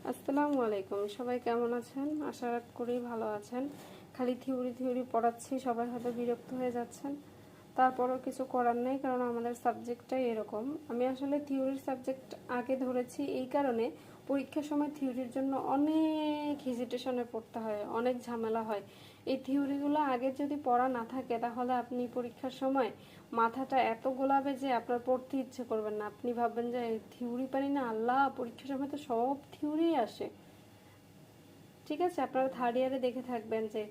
আসসালামু আলাইকুম। সবাই কেমন আছেন? আশা করি ভালো আছেন। খালি থিওরি পড়াচ্ছি, সবাই হয়তো বিরক্ত হয়ে যাচ্ছেন। তারপরও কিছু করার নেই, কারণ আমাদের সাবজেক্টটাই এরকম। আমি আসলে থিওরির সাবজেক্ট আগে ধরেছি এই কারণে, পরীক্ষার সময় থিওরির জন্য অনেক হেজিটেশনে পড়তে হয়, অনেক ঝামেলা হয়। এই থিওরিগুলো আগে যদি পড়া না থাকে, তাহলে আপনি পরীক্ষার সময় মাথাটা এত গোলাবে যে আপনার পড়তে ইচ্ছে করবেন না। আপনি ভাববেন যে থিওরি পারি না, আল্লাহ, পরীক্ষার সময় তো সব থিওরি আসে। ঠিক আছে, আপনারা থার্ড ইয়ারে দেখে থাকবেন যে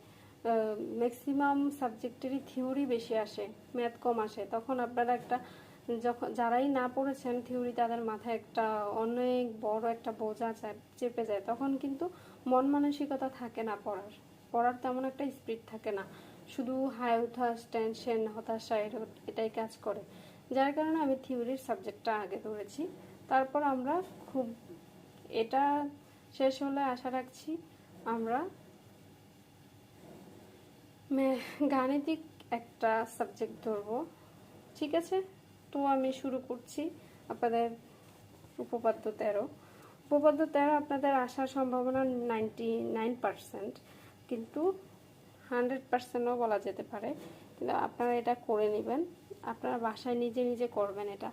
ম্যাক্সিমাম সাবজেক্টেরই থিওরি বেশি আসে, ম্যাথ কম আসে। তখন আপনারা একটা, যখন যারাই না পড়েছেন থিওরি, তাদের মাথায় একটা অনেক বড় একটা বোঝা চেপে যায়। তখন কিন্তু মন মানসিকতা থাকে না পড়ার, পড়ার তেমন একটা স্পিড থাকে না, শুধু হাই উঠাস, টেনশন, হতাশা, এটাই কাজ করে। যার কারণে আমি থিওরির সাবজেক্টটা আগে ধরেছি। তারপর আমরা খুব, এটা শেষ হলে আশা রাখছি আমরা গাণিতিক একটা সাবজেক্ট ধরবো। ঠিক আছে, তো আমি শুরু করছি। আপনাদের উপপাদ্য 13, উপপাদ্য 13 আপনাদের আসার সম্ভাবনা 99%, কিন্তু 100%ও বলা যেতে পারে। কিন্তু আপনারা এটা করে নেবেন, আপনারা বাসায় নিজে নিজে করবেন। এটা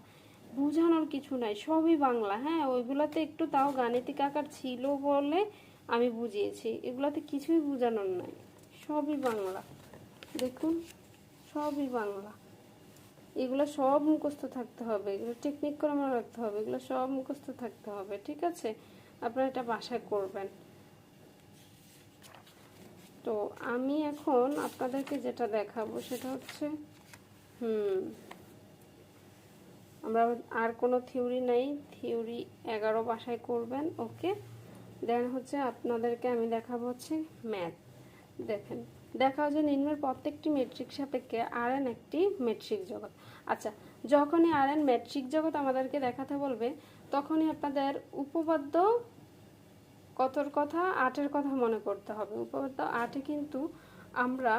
বোঝানোর কিছু নাই, সবই বাংলা। হ্যাঁ, ওইগুলোতে একটু তাও গাণিতিক আকার ছিল বলে আমি বুঝিয়েছি, এগুলোতে কিছুই বোঝানোর নাই, সবই বাংলা। দেখুন, সবই বাংলা। এগুলো সব মুখস্থ থাকতে হবে, এগুলো টেকনিক করে মনে রাখতে হবে, এগুলো সব মুখস্থ থাকতে হবে। ঠিক আছে, আপনারা এটা বাসায় করবেন। তো আমি এখন আপনাদেরকে যেটা দেখাবো সেটা হচ্ছে, আমরা আর কোনো থিওরি নেই, থিওরি 11 বাসায় করবেন। ওকে, দেন হচ্ছে আপনাদেরকে আমি দেখাবো হচ্ছে ম্যাথ। দেখেন, দেখা যে নিম্নের প্রত্যেকটি মেট্রিক সাপেক্ষে Rn একটি মেট্রিক জগৎ। আচ্ছা, যখনই Rn মেট্রিক জগৎ আমাদেরকে দেখাতে বলবে, তখনই আপনাদের উপপাদ্য কতর কথা, 8-এর কথা মনে করতে হবে। উপপাদ্য 8-এ কিন্তু আমরা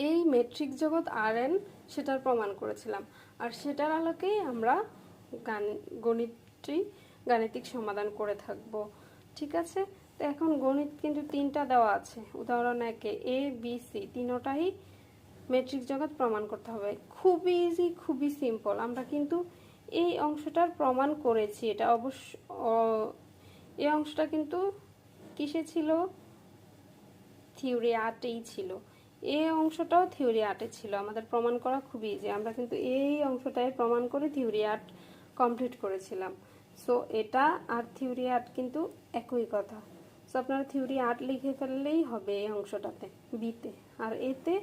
এই মেট্রিক জগৎ Rn সেটার প্রমাণ করেছিলাম, আর সেটার আলোকেই আমরা গাণিতিক সমাধান করে থাকব। ঠিক আছে, তো এখন গণিত কিন্তু 3টা দেওয়া আছে। উদাহরণ 1-এ এ বি সি তিনোটাই মেট্রিক জগৎ প্রমাণ করতে হবে। খুবই ইজি, খুবই সিম্পল। আমরা কিন্তু এই অংশটার প্রমাণ করেছি। এটা অবশ্য এই অংশটা কিন্তু কিসে ছিল? থিওরি 8-এই ছিল। এই অংশটাও থিওরি 8-এ ছিল। আমাদের প্রমাণ করা খুবই ইজি। আমরা কিন্তু এই অংশটাই প্রমাণ করে থিওরি 8 কমপ্লিট করেছিলাম। সো এটা আর থিওরি 8 কিন্তু একই কথা। সো আপনারা থিওরি 8 লিখে ফেললেই হবে এই অংশটাতে, বিতে। আর এতে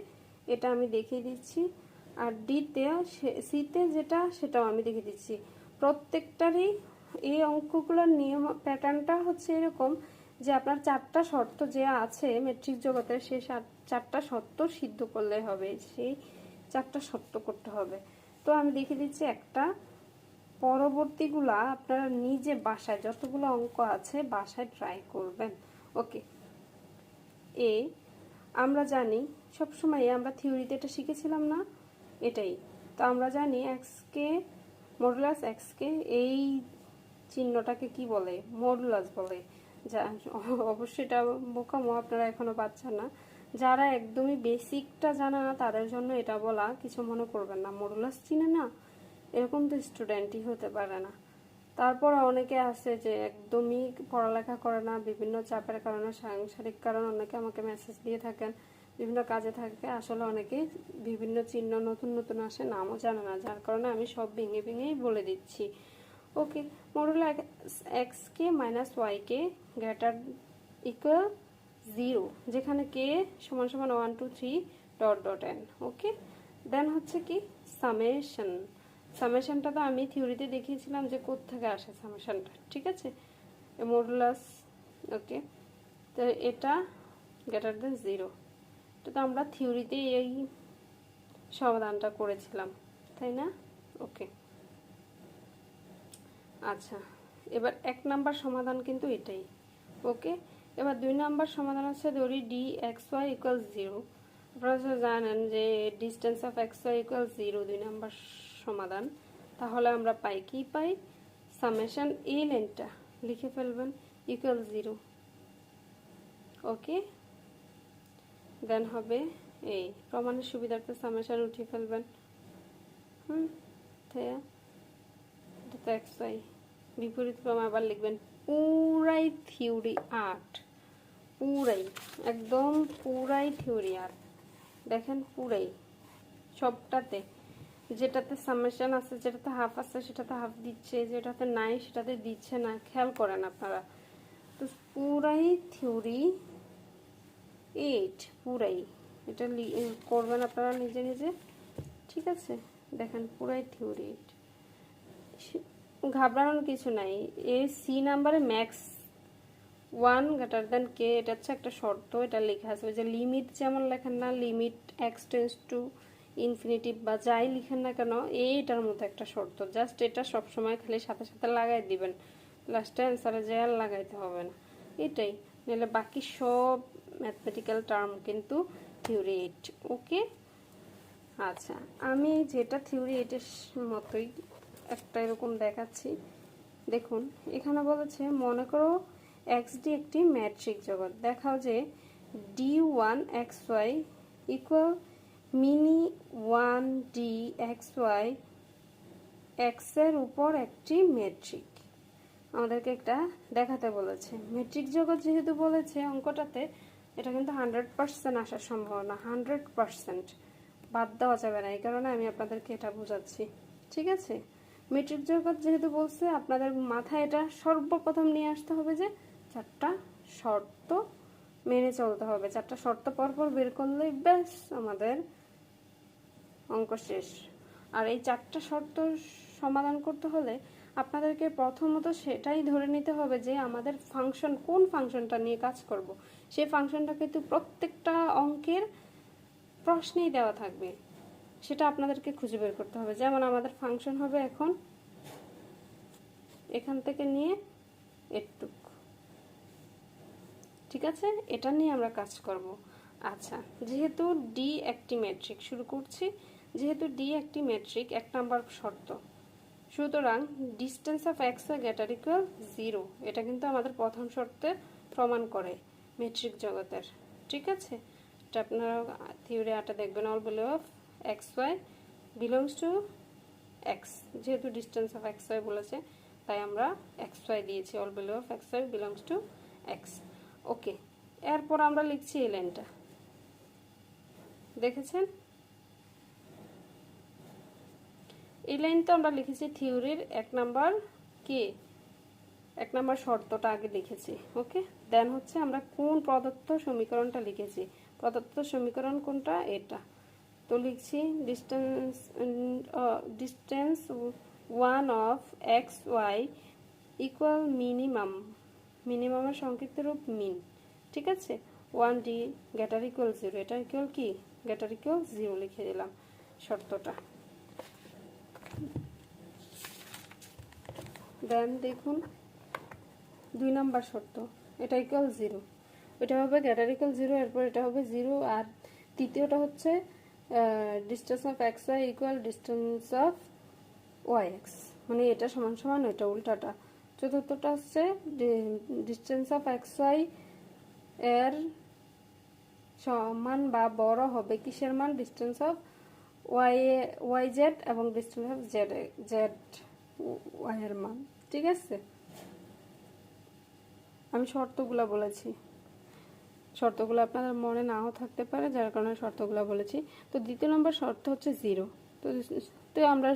এটা আমি দেখিয়ে দিচ্ছি, আর ডিতে, সিতে যেটা, সেটাও আমি দেখিয়ে দিচ্ছি। প্রত্যেকটারই এই অঙ্কগুলোর নিয়ম প্যাটার্নটা হচ্ছে এরকম যে আপনার 4টা শর্ত যে আছে মেট্রিক জগতের, সেই 4টা শর্ত সিদ্ধ করলে হবে, সেই 4টা শর্ত করতে হবে। তো আমি দেখিয়ে দিচ্ছি একটা, পরবর্তীগুলা আপনারা নিজে বাসায় যতগুলো অঙ্ক আছে বাসায় ট্রাই করবেন। ওকে, এ আমরা জানি সবসময়, আমরা থিওরিতে এটা শিখেছিলাম না, এটাই তো আমরা জানি এক্সকে মডুলাস এক্সকে, এই চিহ্নটাকে কি বলে? মডুলাস বলে। যা অবশ্যই এটা বোকামো, আপনারা এখনো বাচ্চা না, যারা একদমই বেসিকটা জানা না তাদের জন্য এটা বলা, কিছু মনে করবেন না। মডুলাস চিনে না, এরকম তো স্টুডেন্টই হতে পারে না। তারপর অনেকে আছে যে একদমই পড়ালেখা করে না, বিভিন্ন চাপের কারণে, সাংসারিক কারণে অনেকে আমাকে মেসেজ দিয়ে থাকেন, বিভিন্ন কাজে থাকে। আসলে অনেকে বিভিন্ন চিহ্ন নতুন নতুন আসে, নামও জানে না, যার কারণে আমি সব ভেঙে ভেঙেই বলে দিচ্ছি। ওকে, মডুলাস এক্স কে minus Y k greater equal 0, যেখানে কে সমান সমান 1 2 3 ডট ডট এন। ওকে, দেন হচ্ছে কি সামেশন। সামেশনটা তো আমি থিওরিতে দেখিয়েছিলাম যে কোত্থেকে আসে সামেশনটা। ঠিক আছে, মডুলাস। ওকে, তো এটা গ্রেটার দেন 0, তো আমরা থিওরিতে এই সমাধানটা করেছিলাম, তাই না? ওকে, আচ্ছা, এবার 1 নাম্বার সমাধান কিন্তু এটাই। ওকে, এবার 2 নাম্বার সমাধান আছে, ধরি ডি এক্স ওয়াই ইকুয়াল 0। আপনারা জানেন যে distance of x Y equal 0 2 number সমাধান। তাহলে আমরা পাই কি? পাই সামেশন এই লাইনটা, লিখে ফেলবেন ইকুয়াল 0। ওকে, দেন হবে এই প্রমাণের সুবিধার্থে সামেশন উঠিয়ে ফেলবেন। এক্স ওয়াই বিপরীত ক্রম আবার লিখবেন। পুরাই থিওরি 8, পুরাই একদম পুরাই থিওরি 8। দেখেন পুরাই সবটাতে, যেটাতে সামেশন আছে, যেটাতে হাফ আছে সেটাতে হাফ দিচ্ছে, যেটাতে নাই সেটাতে দিচ্ছে না। খেয়াল করেন আপনারা, তো পুরাই থিওরি 8, পুরাই এটা করবেন আপনারা নিজে নিজে, ঠিক আছে? দেখেন পুরাই থিওরি 8, ঘাবড়ানোর কিছু নাই। এই সি নাম্বারে ম্যাক্স 1 গ্রেটার দেন কে, এটা হচ্ছে একটা শর্ত, এটা লেখা আছে। ওই যে লিমিট যেমন লেখেন না, limit x tends to infinitive বা যাই লিখেন না কেন, এইটার মতো একটা শর্ত। জাস্ট এটা সবসময় খালি সাথে সাথে লাগাই দিবেন, লাস্টে অ্যান্সারে যে আর লাগাইতে হবে না, এটাই। নাহলে বাকি সব ম্যাথমেটিক্যাল টার্ম কিন্তু থিওরি 8। ওকে, আচ্ছা আমি যেটা থিওরি 8-এর মতোই একটা এরকম দেখাচ্ছি। দেখুন এখানে বলেছে, মনে করো এক্স ডি একটি ম্যাট্রিক জগৎ। দেখাও যে d1xy equal mini 1dxy x এর উপর একটি মেট্রিক। আমাদেরকে একটা দেখাতে বলেছে। মেট্রিক জগৎ যেহেতু বলেছে অঙ্কটাতে, এটা কিন্তু 100% আসার সম্ভাবনা, 100% বাদ দেওয়া যাবে না। এই কারণে আমি আপনাদেরকে এটা বোঝাচ্ছি, ঠিক আছে? মেট্রিক জগৎ যেহেতু বলছে, আপনাদের মাথায় এটা সর্বপ্রথম নিয়ে আসতে হবে যে 4টা শর্ত মেনে চলতে হবে। 4টা শর্ত পরপর বের করলেই ব্যাস আমাদের অঙ্ক শেষ। আর এই 4টা শর্ত সমাধান করতে হলে আপনাদেরকে প্রথমত সেটাই ধরে নিতে হবে যে আমাদের ফাংশন, কোন ফাংশনটা নিয়ে কাজ করব। সেই ফাংশনটা কিন্তু প্রত্যেকটা অঙ্কের প্রশ্নেই দেওয়া থাকবে, সেটা আপনাদেরকে খুঁজে বের করতে হবে। যেমন আমাদের ফাংশন হবে এখন এখান থেকে নিয়ে এটুক, ঠিক আছে? এটা নিয়ে আমরা কাজ করব। আচ্ছা, যেহেতু ডি একটি ম্যাট্রিক, শুরু করছি। যেহেতু ডি একটি ম্যাট্রিক, 1 নাম্বার শর্ত, সুতরাং distance of x greater equal 0, এটা কিন্তু আমাদের প্রথম শর্তে প্রমাণ করে ম্যাট্রিক জগতের, ঠিক আছে? এটা আপনারা থিওরি 8-এ দেখবেন। All value of x y belongs to x, যেহেতু ডিস্টেন্স অফ এক্স ওয়াই বলেছে তাই আমরা এক্স ওয়াই দিয়েছি। All value of x y belongs to x. Okay, এরপর আমরা লিখছি এই লাইনটা, দেখেছেন? এই লাইন তো আমরা লিখেছি থিওরির 1 নাম্বার কি, 1 নাম্বার শর্তটা আগে লিখেছি। ওকে, দেন হচ্ছে আমরা কোন প্রদত্ত সমীকরণটা লিখেছি। প্রদত্ত সমীকরণ কোনটা? এটা। তো লিখছি distance 1 of x Y equal minimum, মিনিমামের সংক্ষিপ্ত রূপ মিন, ঠিক আছে? 1d গ্রেটার ইকুয়াল 0, এটা ইকুয়াল কি, গ্রেটার ইকুয়াল 0 লিখে দিলাম শর্তটা। দেন দেখুন 2 নাম্বার শর্ত, এটা ইকুয়াল 0, এটা হবে গ্রেটার ইকুয়াল 0, এরপর এটা হবে 0। আর তৃতীয়টা হচ্ছে distance of x Y equal distance of Y X, মানে এটা সমান সমান এটা উল্টাটা। চতুর্থটা হচ্ছে ডিস্টেন্স অফ এক্স ওয়াই এর সমান বা বড় হবে কিসের মান, ডিস্টেন্স অফ ওয়াই জেড এবং ডিস্টেন্স অফ জেড ওয়াই এর মান, ঠিক আছে? আমি শর্তগুলো বলেছি, শর্তগুলো আপনাদের মনে নাও থাকতে পারে, যার কারণে শর্তগুলো বলেছি। তো দ্বিতীয় নম্বর শর্ত হচ্ছে 0। তো আমরা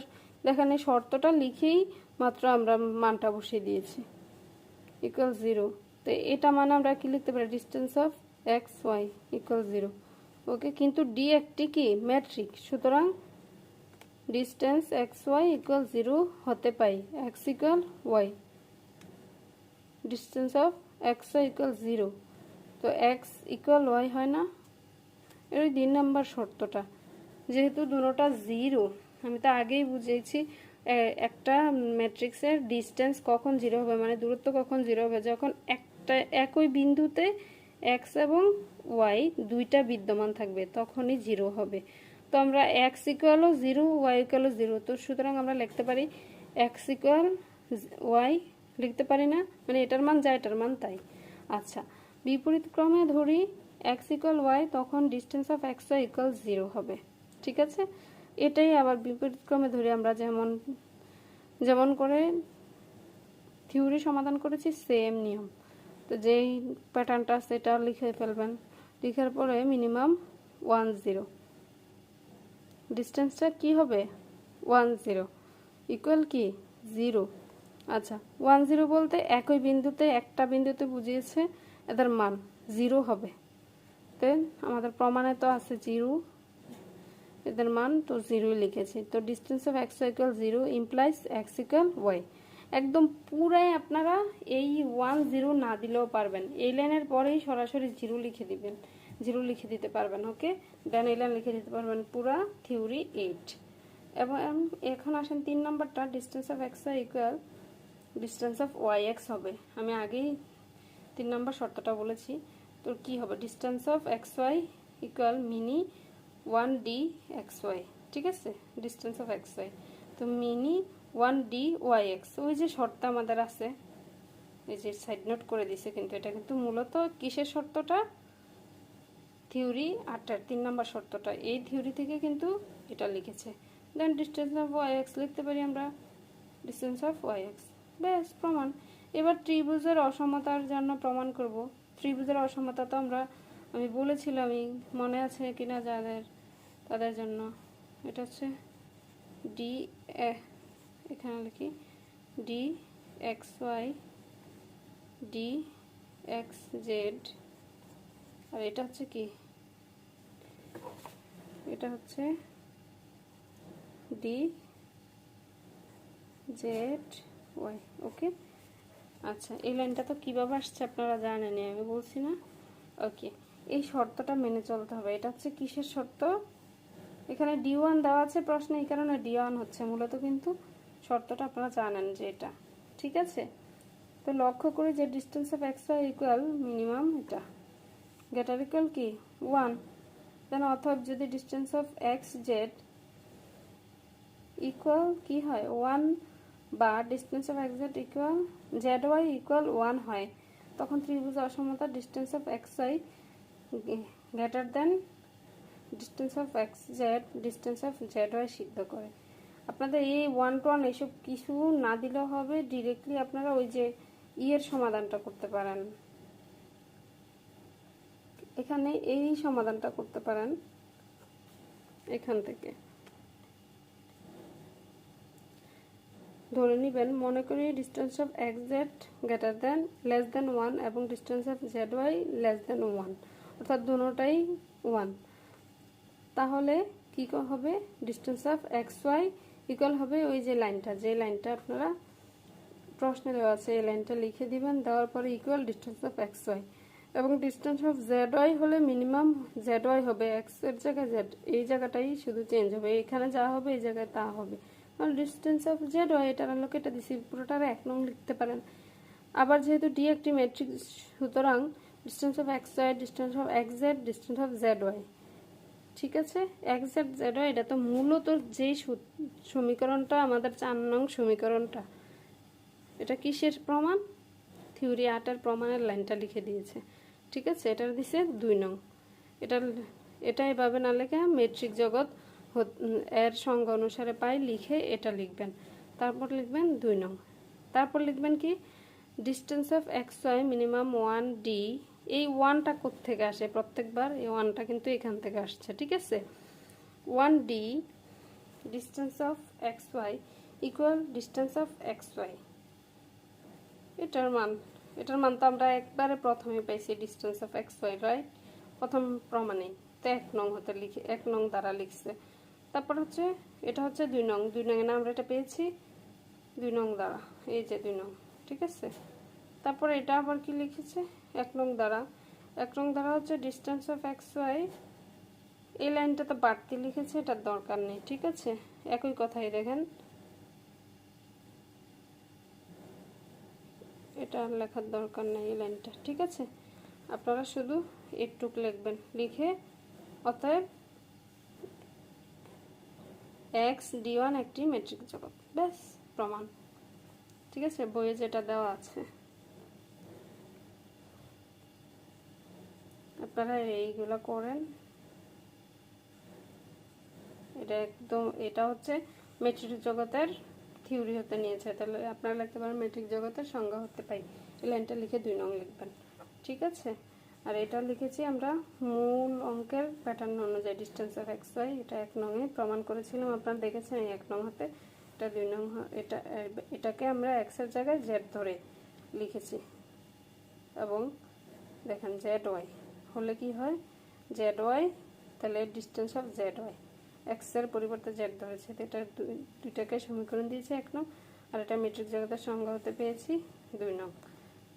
দেখেন এই শর্তটা লিখেই মাত্র আমরা মানটা বসিয়ে দিয়েছি, ইকুয়াল 0। তো এটা মানে আমরা কি লিখতে পারি, distance of x Y equal 0। Okay, কিন্তু ডি একটি কি ম্যাট্রিক, সুতরাং ডিস্টেন্স এক্স ওয়াই ইকুয়াল 0 হতে পাই x equal y, distance of x Y equal 0, তো এক্স ইকুয়াল ওয়াই হয় না? এর 3 নাম্বার শর্তটা, যেহেতু দুটোটা 0, আমি তো আগেই বুঝিয়েছি একটা ম্যাট্রিক্সের ডিস্টেন্স কখন 0 হবে, মানে দূরত্ব কখন 0 হবে, যখন একটা একই বিন্দুতে এক্স এবং ওয়াই দুইটা বিদ্যমান থাকবে, তখনই 0 হবে। তো আমরা এক্স ইকুয়ালও 0, ওয়াই ইকুয়ালও 0, তো সুতরাং আমরা লিখতে পারি এক্স ইকুয়াল ওয়াই লিখতে পারি না, মানে এটার মান যা এটার মান তাই। আচ্ছা, বিপরীত ক্রমে ধরি এক্স ইকুয়াল ওয়াই, তখন distance of x Y equal 0 হবে। ঠিক আছে, এটাই আবার বিপরীত ক্রমে ধরি আমরা যেমন যেমন করে থিওরি সমাধান করেছি সেম নিয়ম। তো যেই প্যাটার্নটা সেটা লিখে ফেলবেন, লিখার পরে মিনিমাম 1 0, ডিস্টেন্সটা কি হবে 1 0 ইকুয়াল কি 0। আচ্ছা, 1 0 বলতে একই বিন্দুতে একটা বিন্দুতে বুঝিয়েছে এদের মান 0 হবে। দেন আমাদের প্রমাণে তো আছে 0, এদের মান তো 0 লিখেছি। তো distance of x Y equal 0 implies X equal Y. একদম পুরাই আপনারা এই 1 0 না দিলেও পারবেন, এই লাইনের পরেই সরাসরি 0 লিখে দিবেন, 0 লিখে দিতে পারবেন। ওকে, দেন এই লাইন লিখে দিতে পারবেন পুরা থিওরি 8। এবং এখন আসেন 3 নম্বরটা, distance of x Y equal distance of Y X হবে। আমি আগেই 3 নম্বর শর্তটা বলেছি। তো কি হবে, distance of x Y equal min 1d X Y. ঠিক আছে, ডিস্টেন্স অফ এক্স ওয়াই, তো মিনি 1d ওয়াই এক্স। ওই যে শর্ত আমাদের আছে, এই যে সাইড নোট করে দিছে, কিন্তু এটা কিন্তু মূলত কিসের শর্তটা, থিওরি 8-এর 3 নম্বর শর্তটা, এই থিওরি থেকে কিন্তু এটা লিখেছে। দেন ডিস্টেন্স অফ ওয়াই এক্স লিখতে পারি আমরা ডিস্টেন্স অফ ওয়াই এক্স, ব্যাস প্রমাণ। এবার ত্রিভুজের অসমতার জন্য প্রমাণ করব। ত্রিভুজের অসমতা তো আমি বলেছিলামই, মনে আছে কিনা যাদের, তাদের জন্য এটা হচ্ছে ডি, এখানে লিখি d x y, d x z, আর এটা হচ্ছে কি, এটা হচ্ছে ডি জেড ওয়াই। ওকে, আচ্ছা, এই লাইনটা তো কীভাবে আসছে আপনারা জানেনই, আমি বলছি না। ওকে, এই শর্তটা মেনে চলতে হবে। এটা হচ্ছে কিসের শর্ত, এখানে D1 দেওয়া আছে প্রশ্নে, এই কারণে D1 হচ্ছে মূলত, কিন্তু শর্তটা আপনারা জানেন যে এটা। ঠিক আছে, তো লক্ষ্য করি যে distance of x Y equal minimum এটা গ্রেটার ইকুয়াল কি 1। দেন অথবা যদি distance of X Z equal কি হয় 1, বা distance of X Z equal Z Y equal 1 হয়, তখন ত্রিভুজ অসমতা distance of x Y greater than distance of X Z, distance of Z Y সিদ্ধ করে। আপনাদের এই 1 to 1 এসব কিছু না দিলেও হবে, ডিরেক্টলি আপনারা ওই যে এর সমাধানটা করতে পারেন, এখানে এই সমাধানটা করতে পারেন এখান থেকে। ধরে নেবেন, মনে করি distance of X Z greater than less than 1 এবং distance of Z Y less than 1, অর্থাৎ দুটোটাই 1। তাহলে কি হবে, distance of x Y equal হবে ওই যে লাইনটা, যে লাইনটা আপনারা প্রশ্নে দেওয়া আছে, এই লাইনটা লিখে দিবেন, দেওয়ার পরে equal distance of x Y. এবং ডিস্টেন্স অফ জেড ওয়াই হলে মিনিমাম জেড ওয়াই হবে, এক্স এর জায়গায় জেড, এই জায়গাটাই শুধু চেঞ্জ হবে, এখানে যা হবে এই জায়গায় তা হবে। কারণ ডিস্টেন্স অফ জেড ওয়াই এটার আলোকে এটা দিছি, পুরোটার 1 নং লিখতে পারেন। আবার যেহেতু ডি একটি ম্যাট্রিক্স, সুতরাং distance of x Y, distance of X Z, distance of Z Y. ঠিক আছে, এক্স জেড জেড ওয়াই, এটা তো মূলত যেই সমীকরণটা আমাদের 4 নং সমীকরণটা, এটা কিসের প্রমাণ, থিওরি 8-এর প্রমাণের লাইনটা লিখে দিয়েছে। ঠিক আছে, এটা দিছে 2 নং। এটা এভাবে না লেখে মেট্রিক জগৎ এর সংজ্ঞা অনুসারে পাই লিখে এটা লিখবেন, তারপর লিখবেন 2 নং, তারপর লিখবেন কি distance of x Y minimum 1d। এই 1টা কোত্থেকে আসে, প্রত্যেকবার এই 1টা কিন্তু এখান থেকে আসছে। ঠিক আছে, 1d distance of x Y equal distance of x Y, এটার মান তো আমরা একবারে প্রথমে পাইছি, distance of x Y, right, প্রথম প্রমাণে তো 1 নং হতে লিখে 1 নং দ্বারা লিখছে। তারপর হচ্ছে এটা হচ্ছে 2 নং, 2 নং এ আমরা এটা পেয়েছি 2 নং দ্বারা, এই যে 2 নং। ঠিক আছে, তারপর এটা আবার কি লিখেছে 1 নং দ্বারা, 1 নং দ্বারা হচ্ছে ডিস্টেন্স অফ এক্স ওয়াই, এই লাইনটা তো বাড়তি লিখেছে, এটার দরকার নেই। ঠিক আছে, একই কথাই দেখেন, এটা লেখার দরকার নেই এই লাইনটা। ঠিক আছে, আপনারা শুধু একটুক লিখবেন, লিখে অতএব এক্স D1 একটি ম্যাট্রিক্স জগৎ, ব্যাস প্রমাণ। ঠিক আছে, বইয়ে যেটা দেওয়া আছে। আপনারা এইগুলো করেন। এটা একদম, এটা হচ্ছে মেট্রিক জগতের থিওরি হতে নিয়েছে, তাহলে আপনারা লিখতে পারেন মেট্রিক জগতের সংজ্ঞা হতে পাই। এই লাইনটা লিখে 2 নং লিখবেন, ঠিক আছে। আর এটা লিখেছি আমরা মূল অঙ্কের প্যাটার্ন অনুযায়ী, ডিস্টেন্স অফ এক্স ওয়াই, এটা 1 নং এ প্রমাণ করেছিলাম, আপনারা দেখেছেন। এই 1 নং হাতে, এটা 2 নং, এটাকে আমরা এক্স এর জায়গায় জেড ধরে লিখেছি। এবং দেখেন জেড ওয়াই হলে কি হয়, জেড ওয়াই, তাহলে distance of Z Y, X এর পরিবর্তে জেড ধরেছে, এটা দুইটাকে সমীকরণ দিয়েছি 1 নং। আর এটা মেট্রিক জগতের সংজ্ঞা হতে পেয়েছি 2 নং।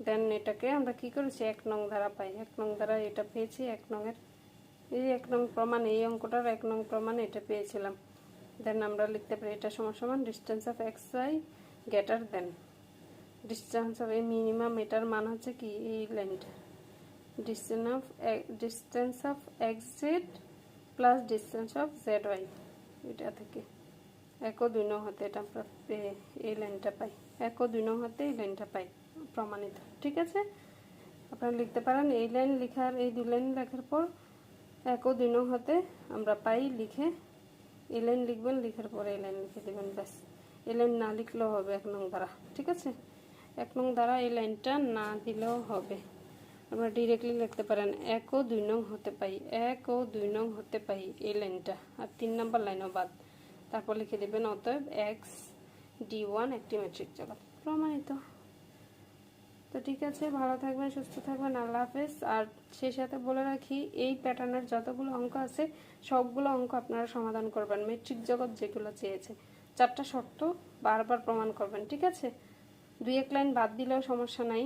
দেন এটাকে আমরা কি করেছি, 1 নং দ্বারা পাই। 1 নং দ্বারা এটা পেয়েছি, 1 নং এর এই 1 নং প্রমাণ, এই অঙ্কটার 1 নং প্রমাণ এটা পেয়েছিলাম। দেন আমরা লিখতে পারি এটা সমান সমান distance of x Y greater than distance of এই মিনিমাম, এটার মান হচ্ছে কি এই লাইনটা, distance of X Z plus distance of Z Y, এটা থেকে 1 ও 2 নং হতে এটা আমরা এই লাইনটা পাই, 1 ও 2 নং হতে এই লাইনটা পাই প্রমাণিত, ঠিক আছে। আপনারা লিখতে পারেন এই লাইন লেখার, এই 2 লাইন লেখার পর 1 ও 2 নং হতে আমরা পাই লিখে, এই লাইন লিখবেন, লিখার পরে এই লাইন লিখে দেবেন, ব্যাস। এই লাইন না লিখলেও হবে 1 নং দ্বারা, ঠিক আছে। 1 নং দ্বারা এই লাইনটা না দিলেও হবে, আমরা ডিরেক্টলি লিখতে পারেন 1 ও 2 নং হতে পাই, 1 ও 2 নং হতে পাই এই লাইনটা, আর 3 নাম্বার লাইনও বাদ। তারপর লিখে দেবেন অতএব এক্স D1 একটি মেট্রিক জগৎ, প্রমাণিত। তো ঠিক আছে, ভালো থাকবেন, সুস্থ থাকবেন, আল্লাহ হাফেজ। আর সেই সাথে বলে রাখি, এই প্যাটার্নের যতগুলো অঙ্ক আছে সবগুলো অঙ্ক আপনারা সমাধান করবেন, মেট্রিক জগৎ যেগুলো চেয়েছে। 4টা শর্ত বারবার প্রমাণ করবেন, ঠিক আছে। 2-1 লাইন বাদ দিলেও সমস্যা নাই,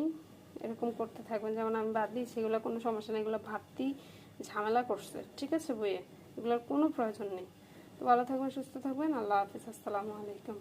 এরকম করতে থাকবেন। যেমন আমি বাদ দিই, সেগুলো কোনো সমস্যা নেই, এগুলো ভাবতেই ঝামেলা করছে, ঠিক আছে, বইয়ে এগুলোর কোনো প্রয়োজন নেই। তো ভালো থাকবেন, সুস্থ থাকবেন, আল্লাহ হাফেজ, আসসালামু আলাইকুম।